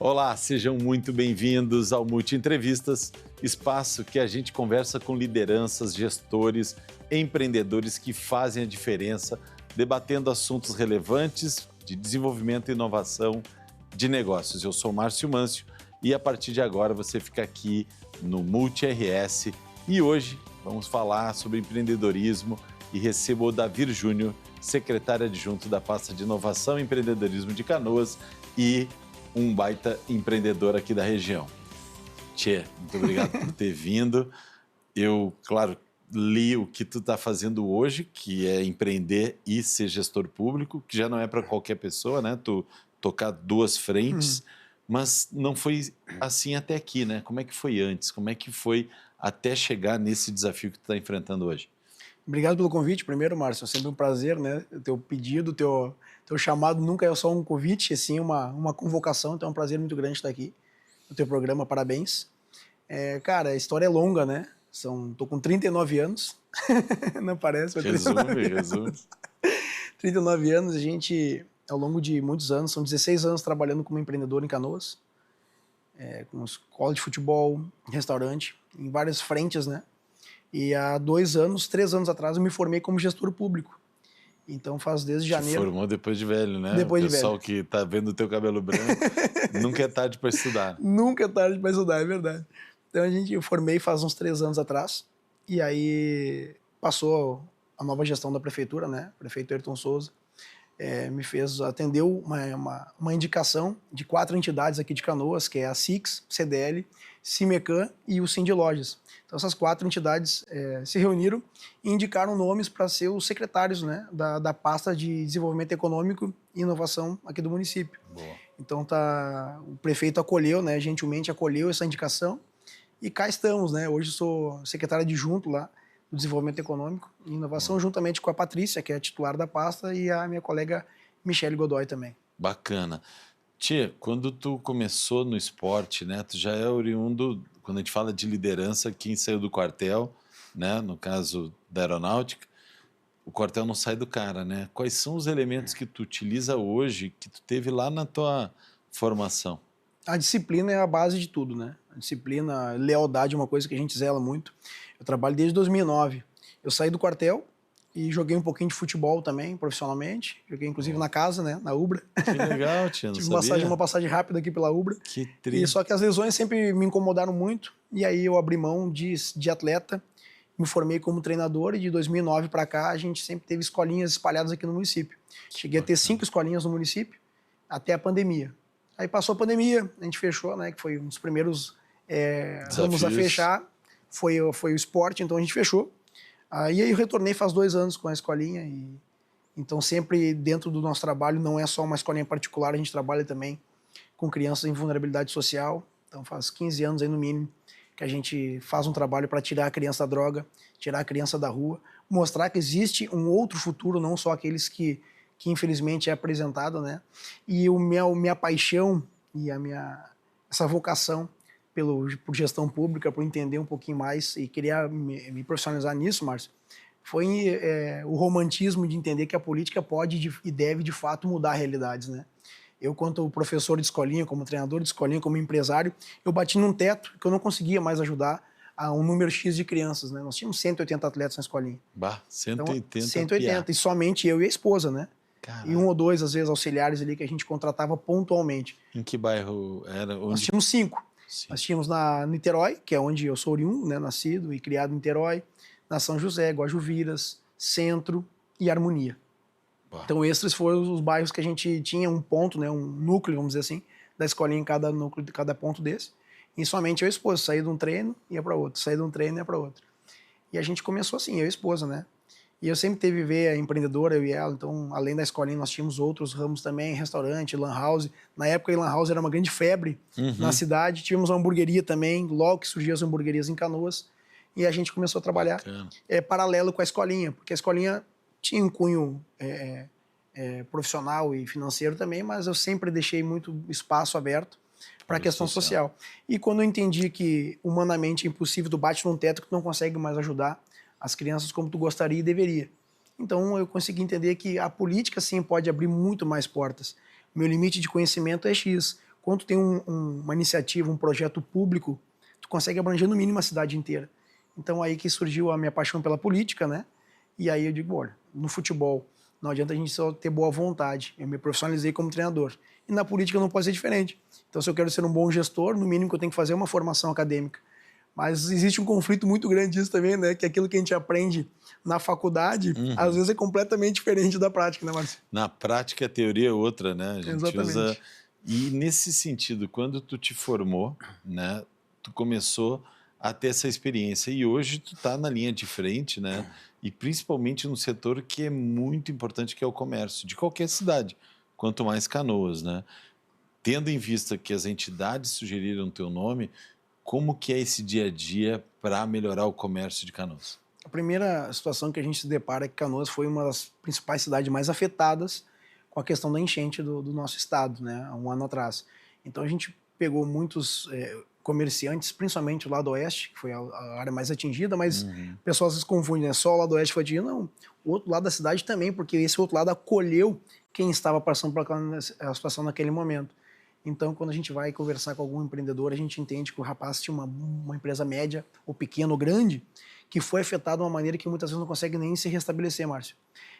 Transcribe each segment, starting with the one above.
Olá, sejam muito bem-vindos ao Multi Entrevistas, espaço que a gente conversa com lideranças, gestores, empreendedores que fazem a diferença, debatendo assuntos relevantes de desenvolvimento e inovação de negócios. Eu sou Márcio Mâncio e a partir de agora você fica aqui no Multi RS e hoje vamos falar sobre empreendedorismo e recebo o Davir Júnior, secretário adjunto da pasta de Inovação e Empreendedorismo de Canoas e um baita empreendedor aqui da região. Tchê, muito obrigado por ter vindo. Eu, claro, li o que tu está fazendo hoje, que é empreender e ser gestor público, que já não é para qualquer pessoa, né? Tu tocar duas frentes, mas não foi assim até aqui, né? Como é que foi antes? Como é que foi até chegar nesse desafio que tu está enfrentando hoje? Obrigado pelo convite, primeiro, Márcio. É sempre um prazer, né? O teu pedido, o teu chamado nunca é só um convite, é sim uma convocação. Então é um prazer muito grande estar aqui no teu programa. Parabéns. Cara, a história é longa, né? Tô com 39 anos. Não parece, mas 39 anos. 39 anos, a gente, ao longo de muitos anos, são 16 anos trabalhando como empreendedor em Canoas, com escola de futebol, restaurante, em várias frentes, né? E há 3 anos atrás, eu me formei como gestor público. Então faz desde janeiro. Se formou depois de velho, né? Depois de velho. O pessoal que tá vendo o teu cabelo branco, nunca é tarde para estudar. Nunca é tarde para estudar, é verdade. Então eu formei faz uns 3 anos atrás. E aí passou a nova gestão da prefeitura, né? O prefeito Ayrton Souza atendeu uma indicação de 4 entidades aqui de Canoas, que é a SIX, CDL, Cimecan e o Cindy Lojas. Então essas 4 entidades se reuniram e indicaram nomes para ser os secretários, né, da pasta de desenvolvimento econômico e inovação aqui do município. Boa. Então o prefeito acolheu, né, gentilmente acolheu essa indicação e cá estamos, né? Hoje sou secretário adjunto lá do Desenvolvimento Econômico e Inovação, juntamente com a Patrícia, que é a titular da pasta, e a minha colega Michele Godoy também. Bacana. Tia, quando tu começou no esporte, né, tu já é oriundo, quando a gente fala de liderança, quem saiu do quartel, né, no caso da aeronáutica, o quartel não sai do cara, né? Quais são os elementos que tu utiliza hoje, que tu teve lá na tua formação? A disciplina é a base de tudo, né? A disciplina, a lealdade é uma coisa que a gente zela muito. Eu trabalho desde 2009. Eu saí do quartel e joguei um pouquinho de futebol também, profissionalmente. Joguei inclusive na casa, né? Na Ubra. Que legal, tia, não Tive sabia? uma passagem rápida aqui pela Ubra. Que E triste. só que as lesões sempre me incomodaram muito. E aí eu abri mão de atleta, me formei como treinador e de 2009 para cá a gente sempre teve escolinhas espalhadas aqui no município. Cheguei a ter 5 escolinhas no município até a pandemia. Aí passou a pandemia, a gente fechou, né? Que foi um dos primeiros ramos a fechar. Foi o esporte, então a gente fechou. Aí eu retornei faz 2 anos com a escolinha. Então sempre dentro do nosso trabalho, não é só uma escolinha particular, a gente trabalha também com crianças em vulnerabilidade social. Então faz 15 anos aí no mínimo que a gente faz um trabalho para tirar a criança da droga, tirar a criança da rua, mostrar que existe um outro futuro, não só aqueles que infelizmente é apresentado, né? E minha paixão e essa vocação por gestão pública, por entender um pouquinho mais e queria me profissionalizar nisso, Márcio, foi o romantismo de entender que a política pode e deve, de fato, mudar realidades, né? Eu, quanto professor de escolinha, como treinador de escolinha, como empresário, eu bati num teto que eu não conseguia mais ajudar a um número X de crianças, né? Nós tínhamos 180 atletas na escolinha. Bah, 180 então, 180, e somente eu e a esposa, né? Caraca. E 1 ou 2, às vezes, auxiliares ali que a gente contratava pontualmente. Em que bairro era? Nós tínhamos 5. Nós tínhamos na Niterói, que é onde eu sou oriundo, né? Nascido e criado em Niterói, na São José, Guajuviras, Centro e Harmonia. Bah. Então esses foram os bairros que a gente tinha um ponto, né? Um núcleo, vamos dizer assim, da escolinha em cada núcleo, de cada ponto desse. E somente eu e a esposa, saía de um treino e ia para outro, saía de um treino e ia para outro. E a gente começou assim, eu e a esposa, né? E eu sempre teve ver a empreendedora, eu e ela, então além da escolinha nós tínhamos outros ramos também, restaurante, lan house. Na época a lan house era uma grande febre na cidade, tivemos uma hamburgueria também, logo que surgiu as hamburguerias em Canoas, e a gente começou a trabalhar paralelo com a escolinha, porque a escolinha tinha um cunho profissional e financeiro também, mas eu sempre deixei muito espaço aberto para a questão social. E quando eu entendi que humanamente é impossível, tu bate num teto que tu não consegue mais ajudar as crianças como tu gostaria e deveria. Então eu consegui entender que a política sim pode abrir muito mais portas. Meu limite de conhecimento é X. quando tu tem uma iniciativa, um projeto público, tu consegue abranger no mínimo a cidade inteira. Então aí que surgiu a minha paixão pela política, né? E aí eu digo, olha, no futebol não adianta a gente só ter boa vontade. Eu me profissionalizei como treinador. E na política não pode ser diferente. Então se eu quero ser um bom gestor, no mínimo que eu tenho que fazer é uma formação acadêmica. Mas existe um conflito muito grande disso também, né? Que aquilo que a gente aprende na faculdade, às vezes é completamente diferente da prática, né, Márcio? Na prática, a teoria é outra, né? A gente Exatamente. usa... E nesse sentido, quando tu te formou, né? Tu começou a ter essa experiência. E hoje tu tá na linha de frente, né? E principalmente no setor que é muito importante, que é o comércio, de qualquer cidade. Quanto mais Canoas, né? Tendo em vista que as entidades sugeriram o teu nome, como que é esse dia a dia para melhorar o comércio de Canoas? A primeira situação que a gente se depara é que Canoas foi uma das principais cidades mais afetadas com a questão da enchente do nosso estado, né, há um ano atrás. Então a gente pegou muitos comerciantes, principalmente o lado oeste, que foi a área mais atingida, mas o pessoal às vezes confunde, né, só o lado oeste foi atingido, não, o outro lado da cidade também, porque esse outro lado acolheu quem estava passando por aquela situação naquele momento. Então, quando a gente vai conversar com algum empreendedor, a gente entende que o rapaz tinha uma empresa média, ou pequena ou grande, que foi afetada de uma maneira que muitas vezes não consegue nem se restabelecer, Márcio.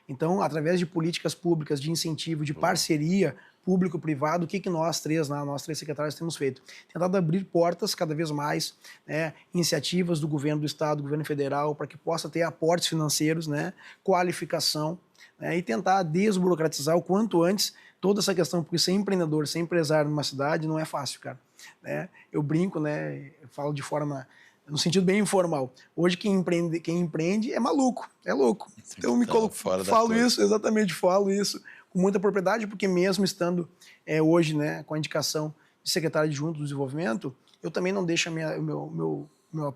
Então, através de políticas públicas, de incentivo, de parceria público-privado, o que nós três secretários temos feito? Tentado abrir portas cada vez mais, né, iniciativas do governo do estado, do governo federal, para que possa ter aportes financeiros, né, qualificação, né, e tentar desburocratizar o quanto antes toda essa questão, porque ser empreendedor, ser empresário numa cidade não é fácil, cara. Né? Eu brinco, né, eu falo de forma, no sentido bem informal. Hoje quem empreende é maluco, é louco. Então eu me coloco, falo isso, exatamente, falo isso com muita propriedade, porque mesmo estando hoje, né, com a indicação de secretário adjunto do desenvolvimento, eu também não deixo a minha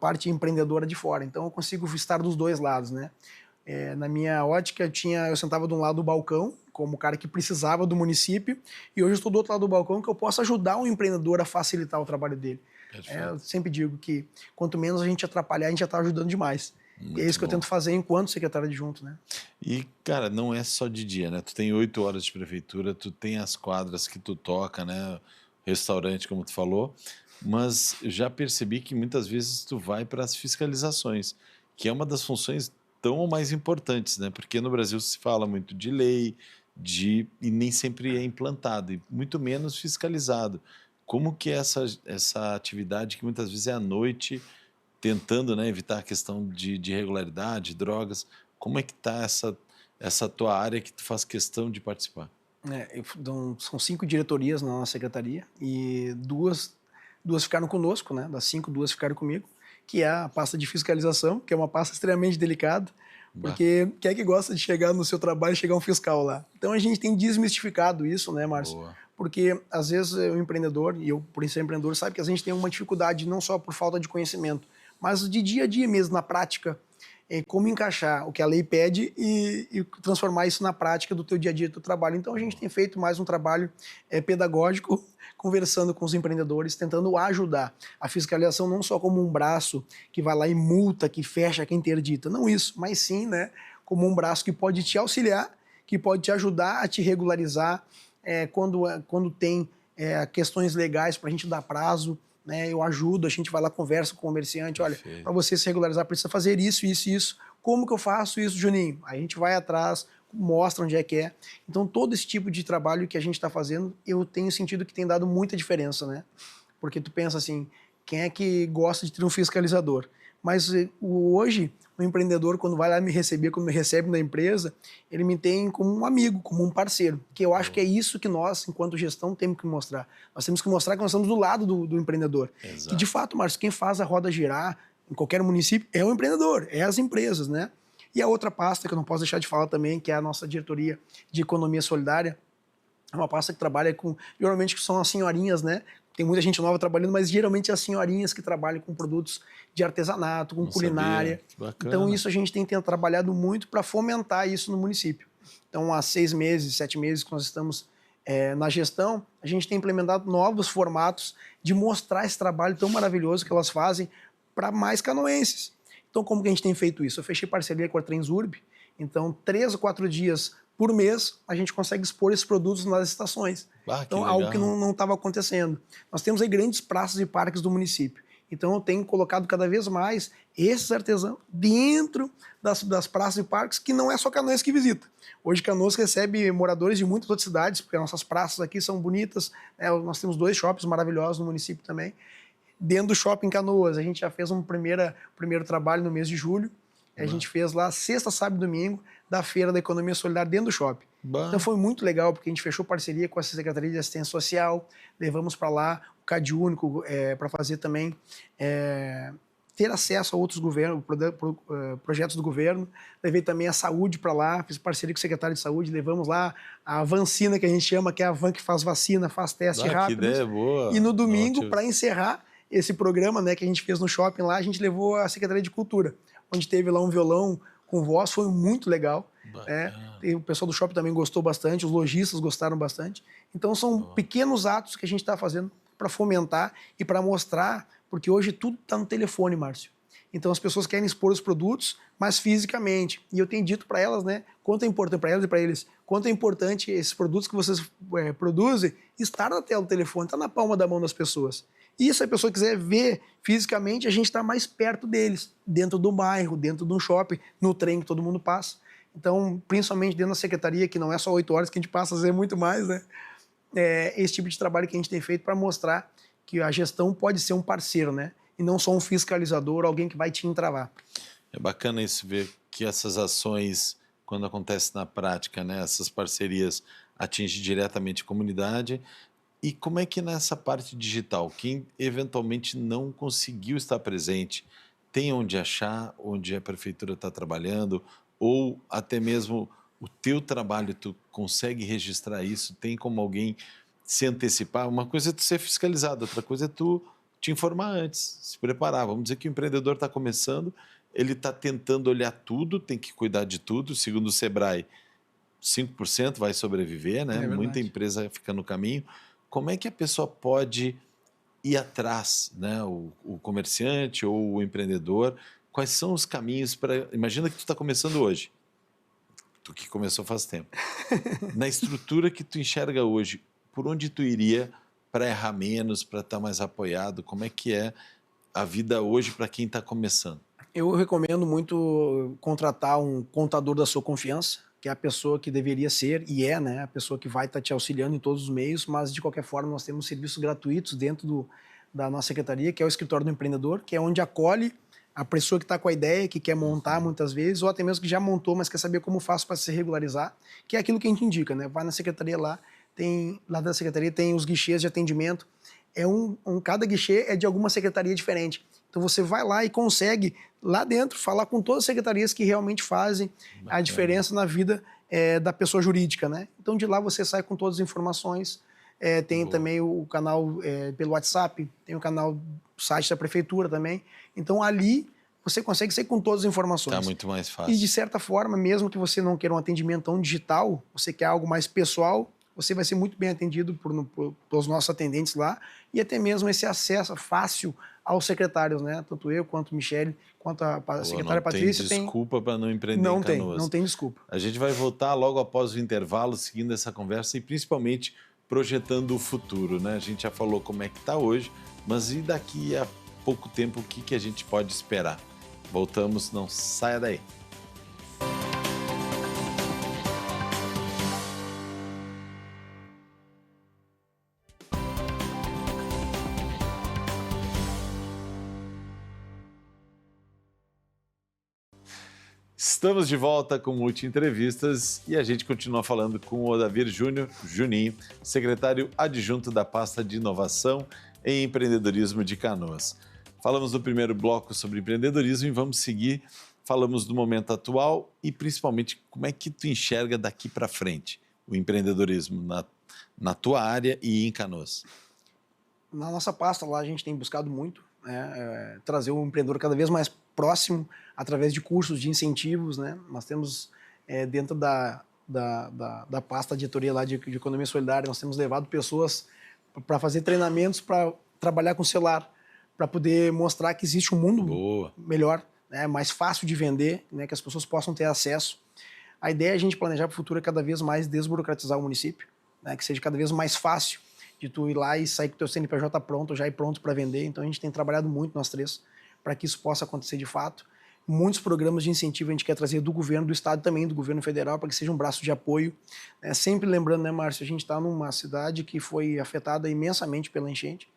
parte empreendedora de fora. Então eu consigo estar dos dois lados, né? Na minha ótica, eu sentava de um lado do balcão, como cara que precisava do município, e hoje eu estou do outro lado do balcão, que eu posso ajudar um empreendedor a facilitar o trabalho dele. Eu sempre digo que quanto menos a gente atrapalhar, a gente já está ajudando demais. Muito e é isso que eu tento fazer enquanto secretário adjunto, né? E, cara, não é só de dia, né? Tu tem 8 horas de prefeitura, tu tem as quadras que tu toca, né? Restaurante, como tu falou, mas já percebi que muitas vezes tu vai para as fiscalizações, que é uma das funções tão ou mais importantes, né? Porque no Brasil se fala muito de lei, e nem sempre é implantado, e muito menos fiscalizado. Como que é essa atividade que muitas vezes é à noite, tentando, né, evitar a questão de irregularidade, drogas, como é que está essa tua área que tu faz questão de participar? São 5 diretorias na nossa secretaria e duas ficaram conosco, né? Das 5, 2 ficaram comigo, que é a pasta de fiscalização, que é uma pasta extremamente delicada, porque quem é que gosta de chegar no seu trabalho e chegar um fiscal lá? Então a gente tem desmistificado isso, né, Márcio? Boa. Porque às vezes o empreendedor, e eu por ser empreendedor, sabe que a gente tem uma dificuldade não só por falta de conhecimento, mas de dia a dia mesmo, na prática, como encaixar o que a lei pede e transformar isso na prática do teu dia a dia, do teu trabalho. Então a gente tem feito mais um trabalho pedagógico, conversando com os empreendedores, tentando ajudar. A fiscalização não só como um braço que vai lá e multa, que fecha quem interdita, não isso, mas sim, né, como um braço que pode te auxiliar, que pode te ajudar a te regularizar quando tem questões legais para a gente dar prazo, né, eu ajudo, a gente vai lá, conversa com o comerciante, olha, para você se regularizar precisa fazer isso, isso, isso. Como que eu faço isso, Juninho? Aí a gente vai atrás, mostra onde é que é. Então todo esse tipo de trabalho que a gente está fazendo, eu tenho sentido que tem dado muita diferença, né? Porque tu pensa assim, quem é que gosta de ter um fiscalizador? Mas hoje, o empreendedor, quando vai lá me receber, quando me recebe na empresa, ele me tem como um amigo, como um parceiro. Que eu acho que é isso que nós, enquanto gestão, temos que mostrar. Nós temos que mostrar que nós estamos do lado do empreendedor. Exato. Que, de fato, Márcio, quem faz a roda girar em qualquer município é o empreendedor, é as empresas, né? E a outra pasta que eu não posso deixar de falar também, que é a nossa diretoria de economia solidária, é uma pasta que trabalha com, geralmente que são as senhorinhas, né? Tem muita gente nova trabalhando, mas geralmente é as senhorinhas que trabalham com produtos de artesanato, com culinária. Então isso a gente tem trabalhado muito para fomentar isso no município. Então há 6 meses, 7 meses que nós estamos na gestão, a gente tem implementado novos formatos de mostrar esse trabalho tão maravilhoso que elas fazem para mais canoenses. Então como que a gente tem feito isso? Eu fechei parceria com a Transurb, então 3 ou 4 dias por mês, a gente consegue expor esses produtos nas estações. Então, algo que não estava acontecendo. Nós temos aí grandes praças e parques do município. Então, eu tenho colocado cada vez mais esses artesãos dentro das praças e parques, que não é só Canoas que visita. Hoje, Canoas recebe moradores de muitas outras cidades, porque as nossas praças aqui são bonitas. Nós temos 2 shoppings maravilhosos no município também. Dentro do Shopping Canoas, a gente já fez um primeiro trabalho no mês de julho. A gente fez lá sexta, sábado e domingo da Feira da Economia Solidária dentro do shopping. Então foi muito legal, porque a gente fechou parceria com a Secretaria de Assistência Social, levamos para lá o Cade Único para fazer também, ter acesso a outros governos, projetos do governo. Levei também a saúde para lá, fiz parceria com o secretário de saúde, levamos lá a Vancina, que a gente chama, que é a van que faz vacina, faz teste rápido. Que ideia boa. E no domingo, para encerrar esse programa, né, que a gente fez no shopping lá, a gente levou a Secretaria de Cultura, onde teve lá um violão com voz, foi muito legal. O pessoal do shopping também gostou bastante, os lojistas gostaram bastante. Então são pequenos atos que a gente está fazendo para fomentar e para mostrar, porque hoje tudo está no telefone, Márcio. Então as pessoas querem expor os produtos, mas fisicamente. E eu tenho dito para elas, né, quanto é importante para elas e para eles, quanto é importante esses produtos que vocês produzem estar na tela do telefone, estar na palma da mão das pessoas. E se a pessoa quiser ver fisicamente, a gente está mais perto deles, dentro do bairro, dentro de um shopping, no trem que todo mundo passa. Então, principalmente dentro da secretaria, que não é só 8 horas que a gente passa, às vezes é muito mais, né? Esse tipo de trabalho que a gente tem feito para mostrar que a gestão pode ser um parceiro, né? E não só um fiscalizador, alguém que vai te entravar. É bacana isso, ver que essas ações, quando acontecem na prática, né? Essas parcerias atingem diretamente a comunidade. E como é que nessa parte digital, quem eventualmente não conseguiu estar presente, tem onde achar, onde a prefeitura está trabalhando, ou até mesmo o teu trabalho, tu consegue registrar isso? Tem como alguém se antecipar? Uma coisa é tu ser fiscalizado, outra coisa é tu te informar antes, se preparar. Vamos dizer que o empreendedor está começando, ele está tentando olhar tudo, tem que cuidar de tudo. Segundo o Sebrae, 5% vai sobreviver, né? Muita empresa fica no caminho. Como é que a pessoa pode ir atrás, né? O comerciante ou o empreendedor? Quais são os caminhos para... Imagina que tu está começando hoje. Tu que começou faz tempo. Na estrutura que tu enxerga hoje, por onde tu iria para errar menos, para estar mais apoiado? Como é que é a vida hoje para quem está começando? Eu recomendo muito contratar um contador da sua confiança, que é a pessoa que deveria ser, e né, a pessoa que vai estar te auxiliando em todos os meios, mas de qualquer forma nós temos serviços gratuitos dentro da nossa secretaria, que é o Escritório do Empreendedor, que é onde acolhe a pessoa que está com a ideia, que quer montar muitas vezes, ou até mesmo que já montou, mas quer saber como faço para se regularizar, que é aquilo que a gente indica, né? Vai na secretaria lá da secretaria tem os guichês de atendimento, cada guichê é de alguma secretaria diferente. Então você vai lá e consegue, lá dentro, falar com todas as secretarias que realmente fazem a diferença na vida da pessoa jurídica, né? Então de lá você sai com todas as informações. Tem também o canal pelo WhatsApp, tem o canal site da prefeitura também. Então ali você consegue sair com todas as informações. Está muito mais fácil. E de certa forma, mesmo que você não queira um atendimento tão digital, você quer algo mais pessoal, você vai ser muito bem atendido pelos nossos atendentes lá, e até mesmo esse acesso fácil aos secretários, né? Tanto eu, quanto a Michele, quanto a secretária Patrícia. Não tem desculpa para não empreender em Canoas. Não tem desculpa. A gente vai voltar logo após o intervalo, seguindo essa conversa e principalmente projetando o futuro, né? A gente já falou como é que está hoje, mas e daqui a pouco tempo, o que a gente pode esperar? Voltamos, não saia daí. Estamos de volta com Multi Entrevistas e a gente continua falando com o Odavir Júnior, Juninho, secretário adjunto da pasta de Inovação e Empreendedorismo de Canoas. Falamos no primeiro bloco sobre empreendedorismo e vamos seguir. Falamos do momento atual e principalmente como é que tu enxerga daqui para frente o empreendedorismo na tua área e em Canoas. Na nossa pasta lá a gente tem buscado muito trazer o empreendedor cada vez mais próximo através de cursos, de incentivos, né? Nós temos dentro da pasta de editoria lá de Economia Solidária, nós temos levado pessoas para fazer treinamentos para trabalhar com celular, para poder mostrar que existe um mundo melhor, né? Mais fácil de vender, né? Que as pessoas possam ter acesso. A ideia é a gente planejar para o futuro cada vez mais desburocratizar o município, né? Que seja cada vez mais fácil de tu ir lá e sair com o teu CNPJ pronto, já ir pronto para vender. Então a gente tem trabalhado muito, nós três, para que isso possa acontecer de fato. Muitos programas de incentivo a gente quer trazer do governo, do estado também, do governo federal, para que seja um braço de apoio. Sempre lembrando, né, Márcio, a gente está numa cidade que foi afetada imensamente pela enchente.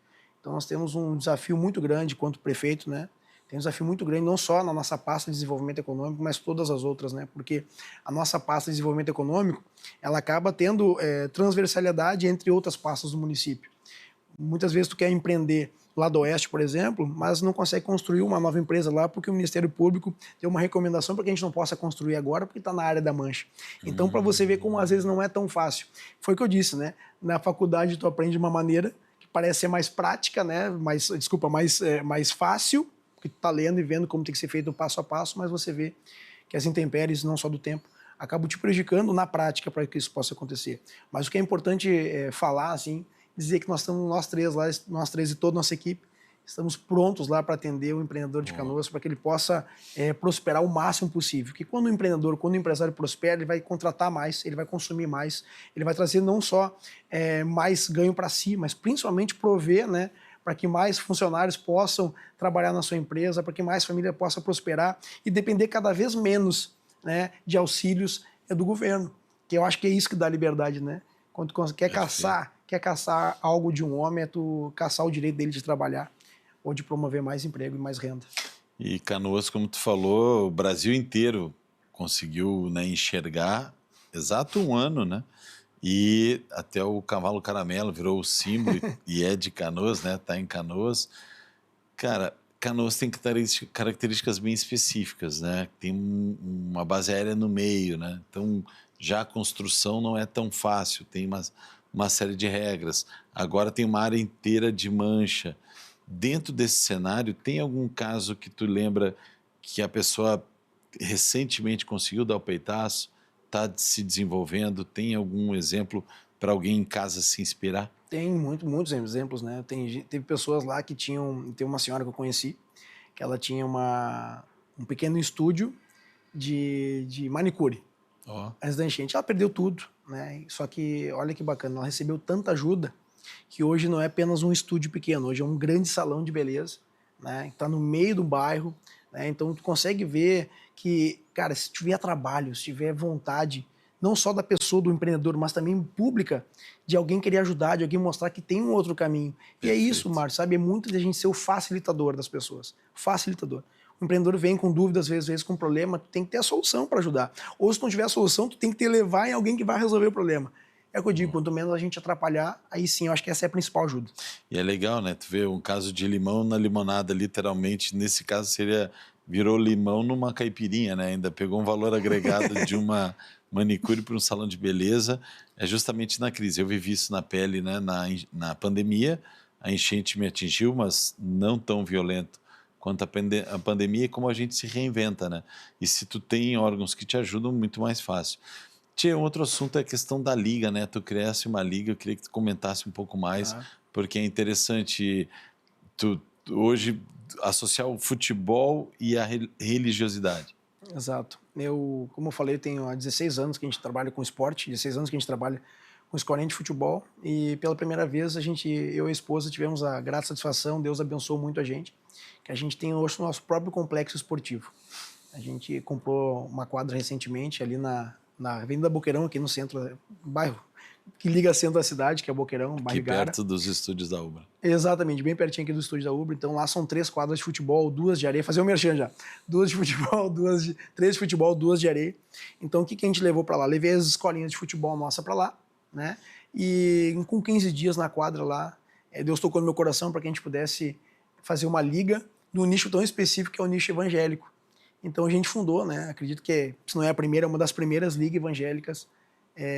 Então nós temos um desafio muito grande quanto prefeito, né? Tem um desafio muito grande, não só na nossa pasta de desenvolvimento econômico, mas todas as outras, né? Porque a nossa pasta de desenvolvimento econômico, ela acaba tendo transversalidade entre outras pastas do município. Muitas vezes tu quer empreender lá do Oeste, por exemplo, mas não consegue construir uma nova empresa lá porque o Ministério Público deu uma recomendação para que a gente não possa construir agora porque está na área da mancha. Então, para você ver como às vezes não é tão fácil. Foi o que eu disse, né? Na faculdade tu aprende de uma maneira que parece ser mais prática, né? Mais fácil, porque tu tá lendo e vendo como tem que ser feito passo a passo, mas você vê que as intempéries, não só do tempo, acabam te prejudicando na prática para que isso possa acontecer. Mas o que é importante falar, assim, dizer que nós estamos, nós três e toda a nossa equipe, estamos prontos lá para atender o empreendedor de Canoas, para que ele possa prosperar o máximo possível. Porque quando o empresário prospera, ele vai contratar mais, ele vai consumir mais, ele vai trazer não só mais ganho para si, mas principalmente prover, né, para que mais funcionários possam trabalhar na sua empresa, para que mais família possa prosperar e depender cada vez menos, né, de auxílios do governo. Que eu acho que é isso que dá liberdade, né? Quando tu quer caçar algo de um homem, é tu caçar o direito dele de trabalhar ou de promover mais emprego e mais renda. E Canoas, como tu falou, o Brasil inteiro conseguiu, né, enxergar exato um ano, né? E até o cavalo caramelo virou o símbolo e é de Canoas, né? Tá em Canoas. Cara, Canoas tem características bem específicas, né? Tem uma base aérea no meio, né? Então, já a construção não é tão fácil, tem uma série de regras. Agora tem uma área inteira de mancha. Dentro desse cenário, tem algum caso que tu lembra que a pessoa recentemente conseguiu dar o peitaço, está se desenvolvendo? Tem algum exemplo para alguém em casa se inspirar? Tem muitos exemplos, né? Teve pessoas lá que tem uma senhora que eu conheci, que ela tinha um pequeno estúdio de manicure. Antes da enchente, ela perdeu tudo, né? Só que, olha que bacana, ela recebeu tanta ajuda que hoje não é apenas um estúdio pequeno, hoje é um grande salão de beleza, né? Está no meio do bairro, né? Então tu consegue ver que, cara, se tiver trabalho, se tiver vontade, não só da pessoa, do empreendedor, mas também pública, de alguém querer ajudar, de alguém mostrar que tem um outro caminho. Perfeito. E é isso, Márcio, sabe? É muito de a gente ser o facilitador das pessoas. Facilitador. O empreendedor vem com dúvidas, às vezes com problema, tu tem que ter a solução para ajudar. Ou se não tiver a solução, tu tem que levar em alguém que vai resolver o problema. É o que eu digo, quanto menos a gente atrapalhar, aí sim, eu acho que essa é a principal ajuda. E é legal, né? Tu vê um caso de limão na limonada, literalmente, nesse caso virou limão numa caipirinha, né? Ainda pegou um valor agregado de uma manicure para um salão de beleza, é justamente na crise. Eu vivi isso na pele, né? Na pandemia, a enchente me atingiu, mas não tão violento quanto a pandemia, como a gente se reinventa, né? E se tu tem órgãos que te ajudam, muito mais fácil. Tia, outro assunto é a questão da liga, né? Tu criasse uma liga, eu queria que tu comentasse um pouco mais, porque é interessante tu hoje associar o futebol e a religiosidade. Exato. Como eu falei, tenho há 16 anos que a gente trabalha com esporte, 16 anos que a gente trabalha com escolinha de futebol, e pela primeira vez eu e a esposa tivemos a grata satisfação, Deus abençoou muito a gente, que a gente tem hoje o nosso próprio complexo esportivo. A gente comprou uma quadra recentemente ali na Avenida Boqueirão, aqui no centro, bairro que liga centro da cidade, que é Boqueirão, bairro Igara. Perto dos estúdios da Ubra. Exatamente, bem pertinho aqui do estúdio da Ubra. Então lá são 3 quadras de futebol, 2 de areia, fazer o merchan já. 2 de futebol, 3 de futebol, 2 de areia. Então o que a gente levou para lá? Levei as escolinhas de futebol nossa para lá, né? E com 15 dias na quadra lá, Deus tocou no meu coração para que a gente pudesse fazer uma liga num nicho tão específico que é o nicho evangélico. Então a gente fundou, né? Acredito que, se não é a primeira, é uma das primeiras ligas evangélicas,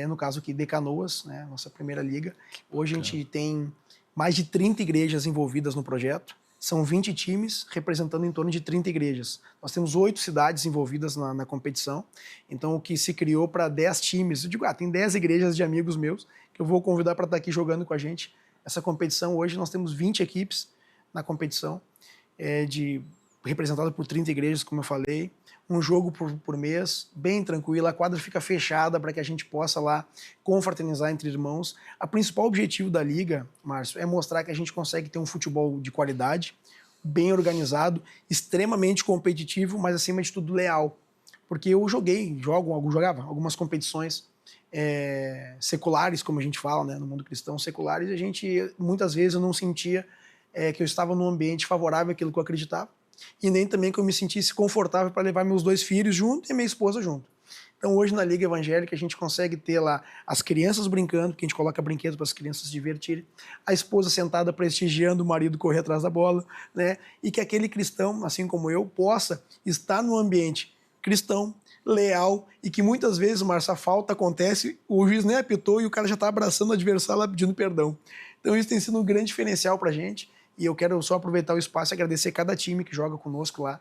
no caso aqui de Canoas, né? Nossa primeira liga. Hoje a gente tem mais de 30 igrejas envolvidas no projeto. São 20 times representando em torno de 30 igrejas. Nós temos 8 cidades envolvidas na competição. Então o que se criou para 10 times, eu digo, tem 10 igrejas de amigos meus que eu vou convidar para estar aqui jogando com a gente. Essa competição, hoje nós temos 20 equipes na competição, de representada por 30 igrejas, como eu falei, um jogo por mês, bem tranquilo, a quadra fica fechada para que a gente possa lá confraternizar entre irmãos. O principal objetivo da Liga, Márcio, é mostrar que a gente consegue ter um futebol de qualidade, bem organizado, extremamente competitivo, mas acima de tudo leal. Porque eu jogava algumas competições seculares, como a gente fala, né, no mundo cristão, seculares, e a gente, muitas vezes, eu não sentia que eu estava num ambiente favorável àquilo que eu acreditava, e nem também que eu me sentisse confortável para levar meus 2 filhos junto e minha esposa junto. Então, hoje, na Liga Evangélica, a gente consegue ter lá as crianças brincando, que a gente coloca brinquedos para as crianças se divertirem, a esposa sentada prestigiando o marido correr atrás da bola, né? E que aquele cristão, assim como eu, possa estar num ambiente cristão, leal, e que muitas vezes, Márcio, a falta acontece, o juiz nem apitou e o cara já está abraçando o adversário lá pedindo perdão. Então, isso tem sido um grande diferencial para a gente, e eu quero só aproveitar o espaço e agradecer cada time que joga conosco lá.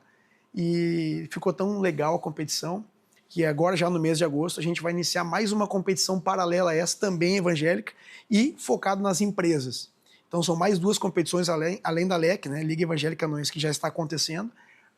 E ficou tão legal a competição, que agora, já no mês de agosto, a gente vai iniciar mais uma competição paralela a essa, também evangélica, e focado nas empresas. Então, são mais 2 competições além da LEC, né, Liga Evangélica Anões, que já está acontecendo.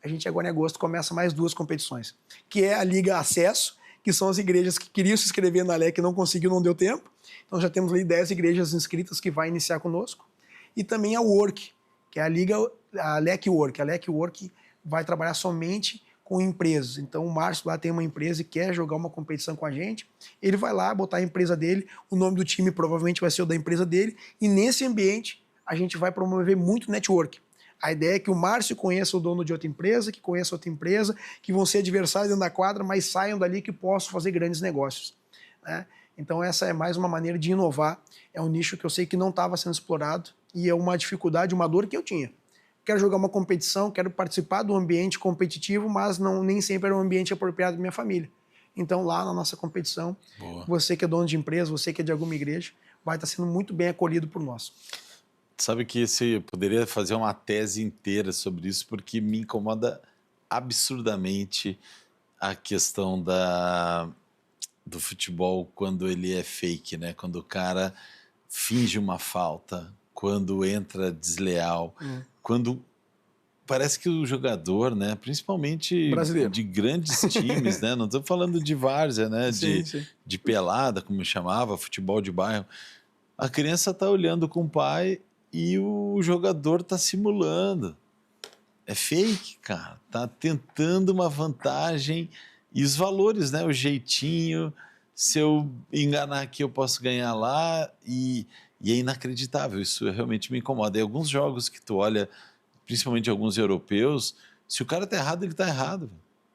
A gente agora, em agosto, começa mais 2 competições, que é a Liga Acesso, que são as igrejas que queriam se inscrever na LEC e não conseguiu, não deu tempo. Então, já temos ali 10 igrejas inscritas que vai iniciar conosco. E também a Work, que é a LEC Work. A LEC Work vai trabalhar somente com empresas. Então, o Márcio lá tem uma empresa e quer jogar uma competição com a gente, ele vai lá botar a empresa dele, o nome do time provavelmente vai ser o da empresa dele, e nesse ambiente a gente vai promover muito network. A ideia é que o Márcio conheça o dono de outra empresa, que conheça outra empresa, que vão ser adversários dentro da quadra, mas saiam dali que possam fazer grandes negócios, né? Então, essa é mais uma maneira de inovar. É um nicho que eu sei que não estava sendo explorado e é uma dificuldade, uma dor que eu tinha. Quero jogar uma competição, quero participar do ambiente competitivo, mas nem sempre era um ambiente apropriado da minha família. Então, lá na nossa competição, você que é dono de empresa, você que é de alguma igreja, vai estar sendo muito bem acolhido por nós. Sabe que eu poderia fazer uma tese inteira sobre isso, porque me incomoda absurdamente a questão do futebol quando ele é fake, né? Quando o cara finge uma falta, quando entra desleal, quando parece que o jogador, né, principalmente Brasileiro, de grandes times, né, não estou falando de várzea, né, sim, sim. de pelada, como eu chamava, futebol de bairro, a criança está olhando com o pai e o jogador está simulando. É fake, cara, tá tentando uma vantagem e os valores, né, o jeitinho, se eu enganar aqui eu posso ganhar lá e é inacreditável, isso realmente me incomoda. E alguns jogos que tu olha, principalmente alguns europeus, se o cara tá errado, ele tá errado.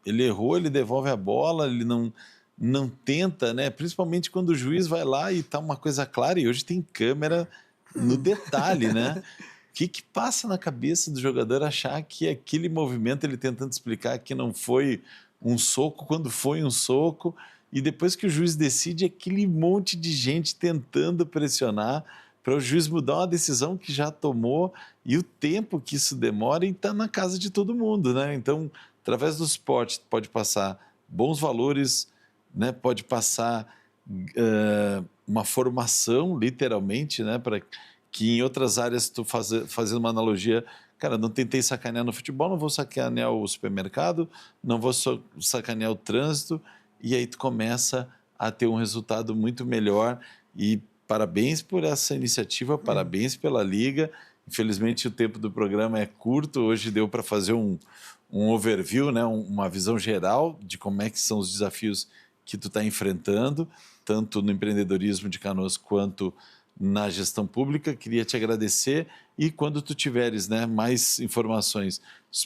Ele errou, ele devolve a bola, ele não tenta, né? Principalmente quando o juiz vai lá e tá uma coisa clara, e hoje tem câmera no detalhe, né? O que passa na cabeça do jogador achar que aquele movimento, ele tentando explicar que não foi um soco, quando foi um soco, e depois que o juiz decide, aquele monte de gente tentando pressionar para o juiz mudar uma decisão que já tomou, e o tempo que isso demora, e está na casa de todo mundo, né? Então, através do esporte, pode passar bons valores, né? Pode passar uma formação, literalmente, né? Para que em outras áreas, tu fazendo uma analogia, cara, não tentei sacanear no futebol, não vou sacanear o supermercado, não vou sacanear o trânsito, e aí tu começa a ter um resultado muito melhor. E parabéns por essa iniciativa, parabéns pela Liga. Infelizmente o tempo do programa é curto, hoje deu para fazer um overview, né? Uma visão geral de como é que são os desafios que tu está enfrentando, tanto no empreendedorismo de Canoas quanto na gestão pública. Queria te agradecer, e quando tu tiveres, né, mais informações,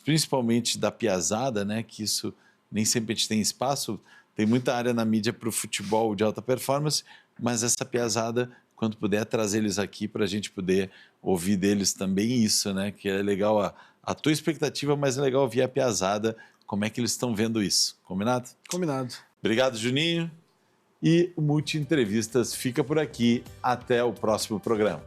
principalmente da piazada, né, que isso nem sempre a gente tem espaço, tem muita área na mídia para o futebol de alta performance, mas essa piazada, quando puder, trazer eles aqui para a gente poder ouvir deles também isso, né, que é legal a tua expectativa, mas é legal ouvir a piazada, como é que eles estão vendo isso. Combinado? Combinado. Obrigado, Juninho. E o Multi Entrevistas fica por aqui. Até o próximo programa.